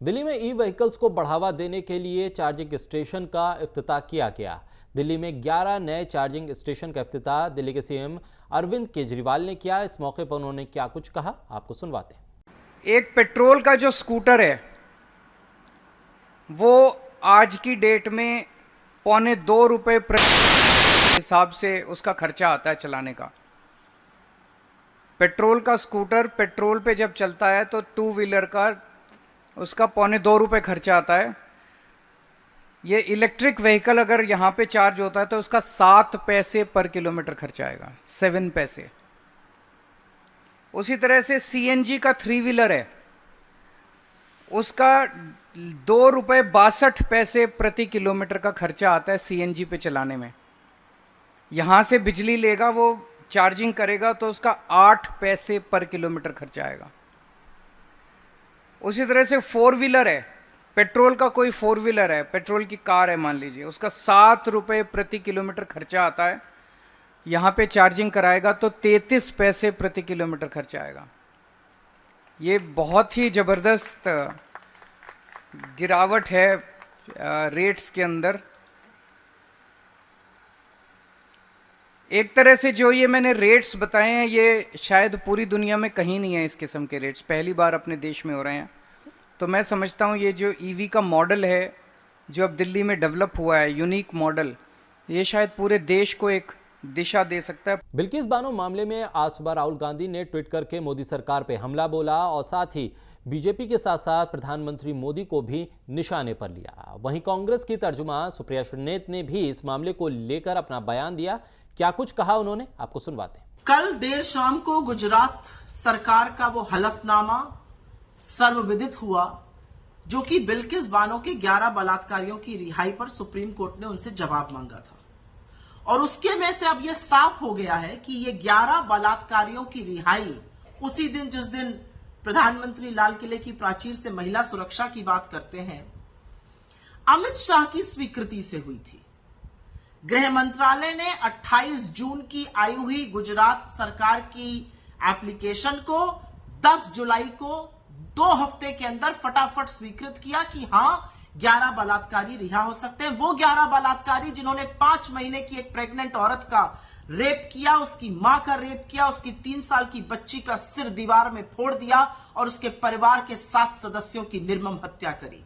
दिल्ली में ई व्हीकल्स को बढ़ावा देने के लिए चार्जिंग स्टेशन का इफ्तिताह किया गया। दिल्ली में 11 नए चार्जिंग स्टेशन का इफ्तिताह दिल्ली के सीएम अरविंद केजरीवाल ने किया। इस मौके पर उन्होंने क्या कुछ कहा, आपको सुनवाते हैं। एक पेट्रोल का जो स्कूटर है वो आज की डेट में ₹2.25 प्रति हिसाब से उसका खर्चा आता है चलाने का। पेट्रोल का स्कूटर पेट्रोल पे जब चलता है तो टू व्हीलर का उसका ₹2.25 खर्चा आता है। ये इलेक्ट्रिक व्हीकल अगर यहाँ पे चार्ज होता है तो उसका 7 पैसे पर किलोमीटर खर्चा आएगा, 7 पैसे। उसी तरह से सीएनजी का 3 व्हीलर है, उसका ₹2.62 प्रति किलोमीटर का खर्चा आता है सीएनजी पे चलाने में। यहां से बिजली लेगा, वो चार्जिंग करेगा तो उसका 8 पैसे पर किलोमीटर खर्चा आएगा। उसी तरह से 4 व्हीलर है, पेट्रोल का कोई 4 व्हीलर है, पेट्रोल की कार है मान लीजिए, उसका ₹7 प्रति किलोमीटर खर्चा आता है। यहां पे चार्जिंग कराएगा तो 33 पैसे प्रति किलोमीटर खर्चा आएगा। ये बहुत ही जबरदस्त गिरावट है रेट्स के अंदर। एक तरह से जो ये मैंने रेट्स बताए हैं ये शायद पूरी दुनिया में कहीं नहीं है। इस किस्म के रेट्स पहली बार अपने देश में हो रहे हैं। तो मैं समझता हूँ ये जो ईवी का मॉडल है जो अब दिल्ली में डेवलप हुआ है, यूनिक मॉडल, ये शायद पूरे देश को एक दिशा दे सकता है। बिल्किस बानो मामले में आज सुबह राहुल गांधी ने ट्वीट करके मोदी सरकार पे हमला बोला और साथ ही बीजेपी के साथ साथ प्रधानमंत्री मोदी को भी निशाने पर लिया। वहीं कांग्रेस की तर्जुमा सुप्रिया श्रीनेत ने भी इस मामले को लेकर अपना बयान दिया। क्या कुछ कहा उन्होंने, आपको सुनवाते हैं। कल देर शाम को गुजरात सरकार का वो हलफनामा सर्वविदित हुआ जो कि बिल्किस बानो के 11 बलात्कारियों की रिहाई पर सुप्रीम कोर्ट ने उनसे जवाब मांगा था। और उसके में से अब यह साफ हो गया है कि ये 11 बलात्कारियों की रिहाई उसी दिन जिस दिन प्रधानमंत्री लाल किले की प्राचीर से महिला सुरक्षा की बात करते हैं, अमित शाह की स्वीकृति से हुई थी। गृह मंत्रालय ने 28 जून की आई हुई गुजरात सरकार की एप्लीकेशन को 10 जुलाई को 2 हफ्ते के अंदर फटाफट स्वीकृत किया कि हां 11 बलात्कारी रिहा हो सकते हैं। वो 11 बलात्कारी जिन्होंने 5 महीने की एक प्रेग्नेंट औरत का रेप किया, उसकी मां का रेप किया, उसकी 3 साल की बच्ची का सिर दीवार में फोड़ दिया और उसके परिवार के 7 सदस्यों की निर्मम हत्या करी।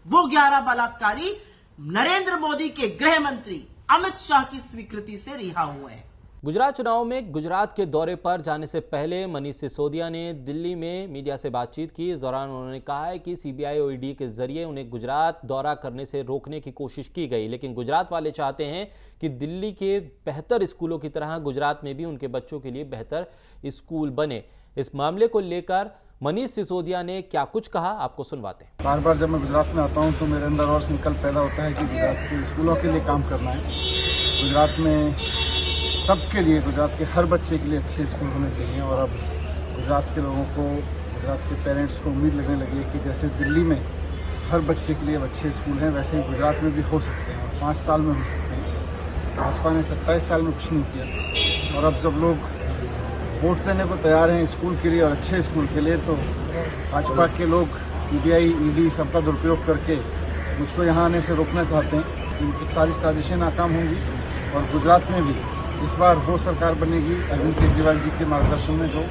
वो 11 बलात्कारी नरेंद्र मोदी के गृह मंत्री अमित शाह की स्वीकृति से रिहा हुए हैं। गुजरात चुनाव में गुजरात के दौरे पर जाने से पहले मनीष सिसोदिया ने दिल्ली में मीडिया से बातचीत की। इस दौरान उन्होंने कहा है कि सीबीआई और ईडी के जरिए उन्हें गुजरात दौरा करने से रोकने की कोशिश की गई, लेकिन गुजरात वाले चाहते हैं कि दिल्ली के बेहतर स्कूलों की तरह गुजरात में भी उनके बच्चों के लिए बेहतर स्कूल बने। इस मामले को लेकर मनीष सिसोदिया ने क्या कुछ कहा, आपको सुनवाते हैं। बार बार जब मैं गुजरात में आता हूँ तो मेरे अंदर और संकल्प पैदा होता है कि गुजरात के स्कूलों के लिए काम करना है। गुजरात में सबके लिए, गुजरात के हर बच्चे के लिए अच्छे स्कूल होने चाहिए। और अब गुजरात के लोगों को, गुजरात के पेरेंट्स को उम्मीद लगने लगी है कि जैसे दिल्ली में हर बच्चे के लिए अच्छे स्कूल हैं वैसे ही गुजरात में भी हो सकते हैं और 5 साल में हो सकते हैं। भाजपा ने 27 साल में कुछ नहीं किया और अब जब लोग वोट देने को तैयार हैं स्कूल के लिए और अच्छे स्कूल के लिए, तो भाजपा के लोग सीबीआई, ईडी सबका दुरुपयोग करके मुझको यहाँ आने से रोकना चाहते हैं। इनकी सारी साजिशें नाकाम होंगी और गुजरात में भी इस बार वो सरकार बनेगी अरविंद केजरीवाल जी के मार्गदर्शन में जो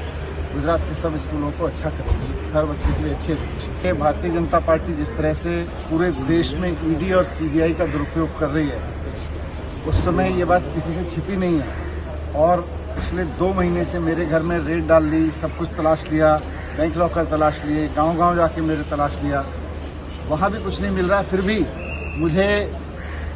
गुजरात के सब स्कूलों को अच्छा करेगी, हर बच्चे के लिए अच्छी एजुकेशन। भारतीय जनता पार्टी जिस तरह से पूरे देश में ईडी और सीबीआई का दुरुपयोग कर रही है, उस समय ये बात किसी से छिपी नहीं है। और पिछले 2 महीने से मेरे घर में रेड डाल ली, सब कुछ तलाश लिया, बैंक लॉकर तलाश लिए, गांव-गांव जाके मेरे तलाश लिया, वहाँ भी कुछ नहीं मिल रहा। फिर भी मुझे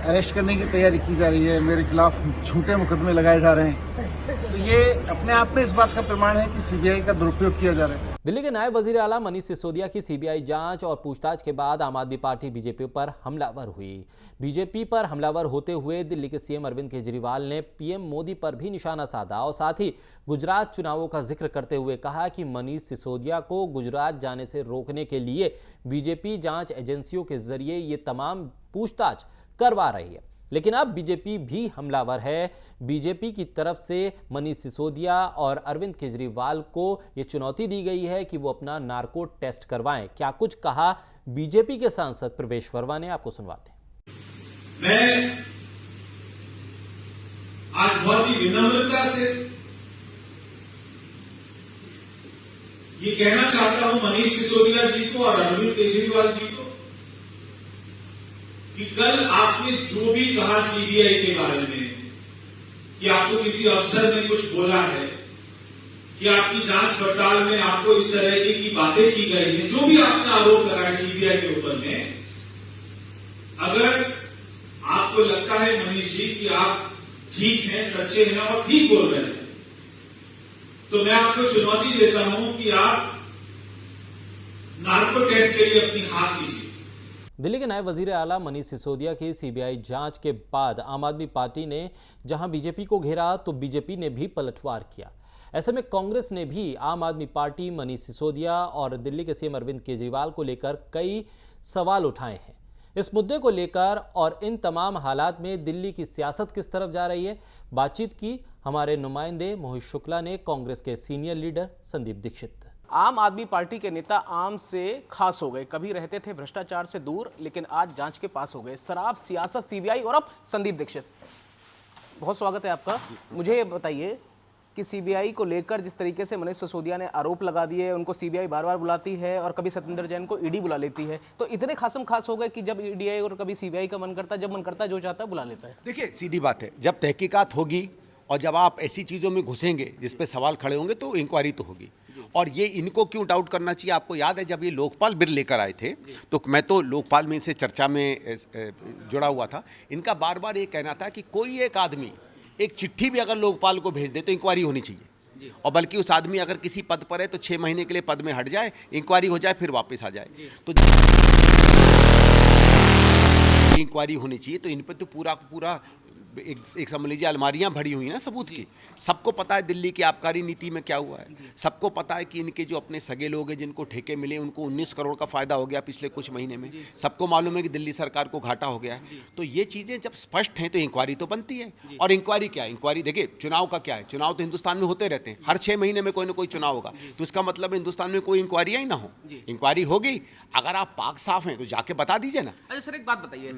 अरेस्ट करने की तैयारी की जा रही है, मेरे खिलाफ झूठे मुकदमे लगाए जा रहे हैं। तो ये अपने आप में इस बात का प्रमाण है कि सीबीआई का दुरुपयोग किया जा रहा है। दिल्ली के नायब वजीर आला मनीष सिसोदिया की सीबीआई जांच और पूछताछ के बाद आम आदमी पार्टी बीजेपी पर हमलावर हुई। बीजेपी पर हमलावर होते हुए दिल्ली के सीएम अरविंद केजरीवाल ने पीएम मोदी पर भी निशाना साधा और साथ ही गुजरात चुनावों का जिक्र करते हुए कहा कि मनीष सिसोदिया को गुजरात जाने से रोकने के लिए बीजेपी जांच एजेंसियों के जरिए ये तमाम पूछताछ करवा रही है। लेकिन अब बीजेपी भी हमलावर है। बीजेपी की तरफ से मनीष सिसोदिया और अरविंद केजरीवाल को यह चुनौती दी गई है कि वो अपना नार्को टेस्ट करवाएं। क्या कुछ कहा बीजेपी के सांसद प्रवेश वर्मा ने, आपको सुनवाते हैं। मैं आज बहुत ही विनम्रता से ये कहना चाहता हूं मनीष सिसोदिया जी को और अरविंद केजरीवाल जी को कि कल आपने जो भी कहा सीबीआई के बारे में कि आपको किसी अफसर ने कुछ बोला है, कि आपकी जांच पड़ताल में आपको इस तरह की बातें की गई हैं, जो भी आपने आरोप लगाया सीबीआई के ऊपर में, अगर आपको लगता है मनीष जी कि आप ठीक हैं, सच्चे हैं और ठीक बोल रहे हैं, तो मैं आपको चुनौती देता हूं कि आप नार्को टेस्ट के लिए अपनी हाथ कीजिए। दिल्ली के नायब वजीर आला मनीष सिसोदिया की सीबीआई जांच के बाद आम आदमी पार्टी ने जहां बीजेपी को घेरा तो बीजेपी ने भी पलटवार किया। ऐसे में कांग्रेस ने भी आम आदमी पार्टी, मनीष सिसोदिया और दिल्ली के सीएम अरविंद केजरीवाल को लेकर कई सवाल उठाए हैं। इस मुद्दे को लेकर और इन तमाम हालात में दिल्ली की सियासत किस तरफ जा रही है, बातचीत की हमारे नुमाइंदे मोहित शुक्ला ने कांग्रेस के सीनियर लीडर संदीप दीक्षित। आम आदमी पार्टी के नेता आम से खास हो गए। कभी रहते थे भ्रष्टाचार से दूर, लेकिन आज जांच के पास हो गए। शराब, सियासत, सीबीआई और अब संदीप दीक्षित। बहुत स्वागत है आपका। मुझे ये बताइए कि सीबीआई को लेकर जिस तरीके से मनीष सिसोदिया ने आरोप लगा दिए, उनको सीबीआई बार बार बुलाती है और कभी सत्येंद्र जैन को ईडी बुला लेती है, तो इतने खासम खास हो गए कि जब ईडी और कभी सीबीआई का मन करता है, जब मन करता है जो चाहता है बुला लेता है। देखिए, सीधी बात है, जब तहकीकात होगी और जब आप ऐसी चीज़ों में घुसेंगे जिस पे सवाल खड़े होंगे तो इंक्वायरी तो होगी। और ये इनको क्यों डाउट करना चाहिए? आपको याद है जब ये लोकपाल बिल लेकर आए थे तो मैं तो लोकपाल में इनसे चर्चा में जुड़ा हुआ था। इनका बार बार ये कहना था कि कोई एक आदमी एक चिट्ठी भी अगर लोकपाल को भेज दे तो इंक्वायरी होनी चाहिए, और बल्कि उस आदमी अगर किसी पद पर है तो 6 महीने के लिए पद में हट जाए, इंक्वायरी हो जाए, फिर वापस आ जाए। तो इंक्वायरी होनी चाहिए। तो इन पर तो पूरा एक समझ लीजिए अलमारियां भरी हुई ना सबूत की। सबको पता है दिल्ली की आबकारी नीति में क्या हुआ है, सबको पता है कि इनके जो अपने सगे लोग हैं जिनको ठेके मिले उनको 19 करोड़ का फायदा हो गया पिछले कुछ महीने में। सबको मालूम है कि दिल्ली सरकार को घाटा हो गया है। तो ये चीज़ें जब स्पष्ट हैं तो इंक्वायरी तो बनती है। और इंक्वायरी क्या है? इंक्वायरी देखिए, चुनाव का क्या है, चुनाव तो हिंदुस्तान में होते रहते हैं, हर 6 महीने में कोई ना कोई चुनाव होगा। तो इसका मतलब हिंदुस्तान में कोई इंक्वायरी ही ना हो। इंक्वायरी होगी, अगर आप पाक साफ हैं तो जाके बता दीजिए ना। अच्छा सर, एक बात बताइए,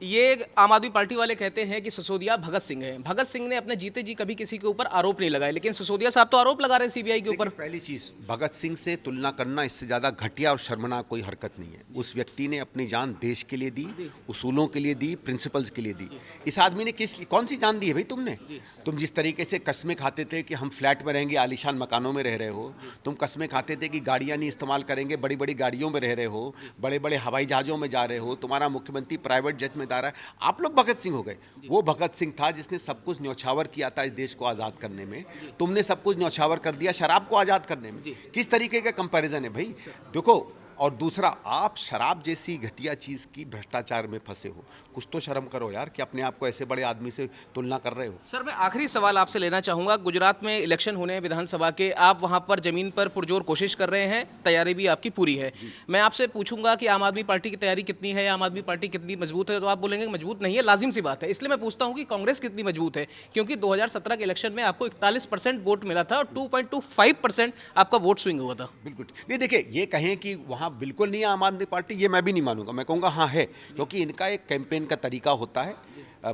ये आम आदमी पार्टी वाले कहते हैं कि सिसोदिया भगत सिंह है। भगत सिंह ने अपने जीते जी कभी किसी के ऊपर आरोप नहीं लगाए, लेकिन सिसोदिया साहब तो आरोप लगा रहे हैं सीबीआई के ऊपर। पहली चीज, भगत सिंह से तुलना करना इससे ज्यादा घटिया और शर्मनाक कोई हरकत नहीं है। उस व्यक्ति ने अपनी जान देश के लिए दी, उसूलों के लिए दी, प्रिंसिपल्स के लिए दी। इस आदमी ने कौन सी जान दी है भाई तुमने? तुम जिस तरीके से कस्में खाते थे कि हम फ्लैट में रहेंगे, आलीशान मकानों में रह रहे हो। तुम कस्में खाते थे कि गाड़ियां नहीं इस्तेमाल करेंगे, बड़ी बड़ी गाड़ियों में रह रहे हो, बड़े बड़े हवाई जहाजों में जा रहे हो, तुम्हारा मुख्यमंत्री प्राइवेट जेट में जा रहा है। आप लोग भगत सिंह हो गए। वो भगत सिंह था जिसने सब कुछ न्यौछावर किया था इस देश को आजाद करने में। तुमने सब कुछ न्यौछावर कर दिया शराब को आजाद करने में। किस तरीके का कंपैरिजन है भाई? देखो, और दूसरा, आप शराब जैसी घटिया चीज की भ्रष्टाचार में फंसे हो, कुछ तो शर्म करो यार कि अपने आप को ऐसे बड़े आदमी से तुलना कर रहे हो। सर, मैं आखिरी सवाल आपसे लेना चाहूंगा। गुजरात में इलेक्शन होने हैं विधानसभा के, आप वहां पर जमीन पर पुरजोर कोशिश कर रहे हैं, तैयारी भी आपकी पूरी है। मैं आपसे पूछूंगा कि आम आदमी पार्टी की तैयारी कितनी है, आम आदमी पार्टी कितनी मजबूत है, तो आप बोलेंगे मजबूत नहीं है, लाजिम सी बात है। इसलिए मैं पूछता हूं कि कांग्रेस कितनी मजबूत है, क्योंकि 2017 के इलेक्शन में आपको 41% वोट मिला था और 2.25% आपका वोट स्विंग हुआ था। बिल्कुल नहीं। देखिए, ये कहें कि वहाँ बिल्कुल नहीं आम आदमी पार्टी, ये मैं भी नहीं मानूंगा। मैं कहूँगा हाँ है, क्योंकि इनका एक कैंपेन का तरीका होता है।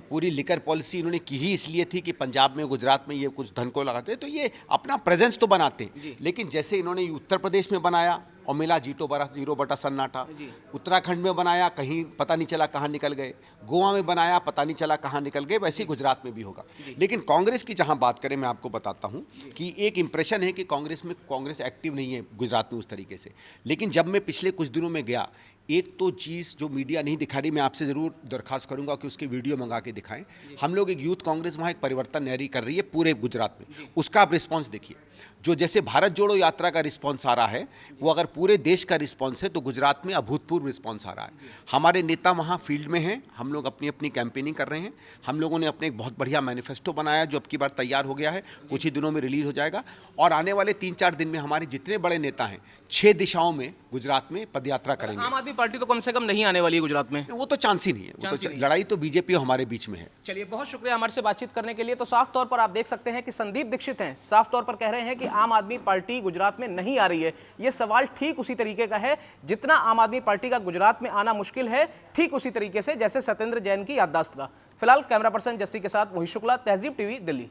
पूरी लिकर पॉलिसी इन्होंने की ही इसलिए थी कि पंजाब में, गुजरात में ये कुछ धन को लगाते हैं, तो ये अपना प्रेजेंस तो बनाते हैं। लेकिन जैसे इन्होंने उत्तर प्रदेश में बनाया और मिला 0 बटा सन्नाटा, उत्तराखंड में बनाया, कहीं पता नहीं चला कहाँ निकल गए, गोवा में बनाया, पता नहीं चला कहाँ निकल गए, वैसे ही गुजरात में भी होगा। लेकिन कांग्रेस की जहाँ बात करें, मैं आपको बताता हूँ कि एक इंप्रेशन है कि कांग्रेस एक्टिव नहीं है गुजरात में उस तरीके से। लेकिन जब मैं पिछले कुछ दिनों में गया, एक तो चीज़ जो मीडिया नहीं दिखा रही, मैं आपसे ज़रूर दरख्वास्त करूंगा कि उसकी वीडियो मंगा के दिखाएं। हम लोग एक यूथ कांग्रेस वहाँ एक परिवर्तन नहरी कर रही है पूरे गुजरात में, उसका आप रिस्पॉन्स देखिए। जो जैसे भारत जोड़ो यात्रा का रिस्पॉन्स आ रहा है, वो अगर पूरे देश का रिस्पॉन्स है तो गुजरात में अभूतपूर्व रिस्पॉन्स आ रहा है। हमारे नेता वहाँ फील्ड में हैं, हम लोग अपनी अपनी कैंपेनिंग कर रहे हैं। हम लोगों ने अपने एक बहुत बढ़िया मैनिफेस्टो बनाया जो अब की बार तैयार हो गया है, कुछ ही दिनों में रिलीज हो जाएगा। और आने वाले 3-4 दिन में हमारे जितने बड़े नेता हैं 6 दिशाओं में गुजरात में पदयात्रा करेंगे। आम आदमी पार्टी तो कम से कम नहीं आने वाली है गुजरात में, वो तो चांस ही नहीं है। वो तो लड़ाई तो बीजेपी और हमारे बीच में है। चलिए, बहुत शुक्रिया हमारे से बातचीत करने के लिए। तो साफ तौर पर आप देख सकते हैं कि संदीप दीक्षित हैं, साफ तौर पर कह रहे हैं कि आम आदमी पार्टी गुजरात में नहीं आ रही है। ये सवाल ठीक उसी तरीके का है जितना आम आदमी पार्टी का गुजरात में आना मुश्किल है, ठीक उसी तरीके से जैसे सत्येंद्र जैन की याददाश्त का। फिलहाल कैमरा पर्सन जस्सी के साथ मोहित शुक्ला, तहजीब टीवी, दिल्ली।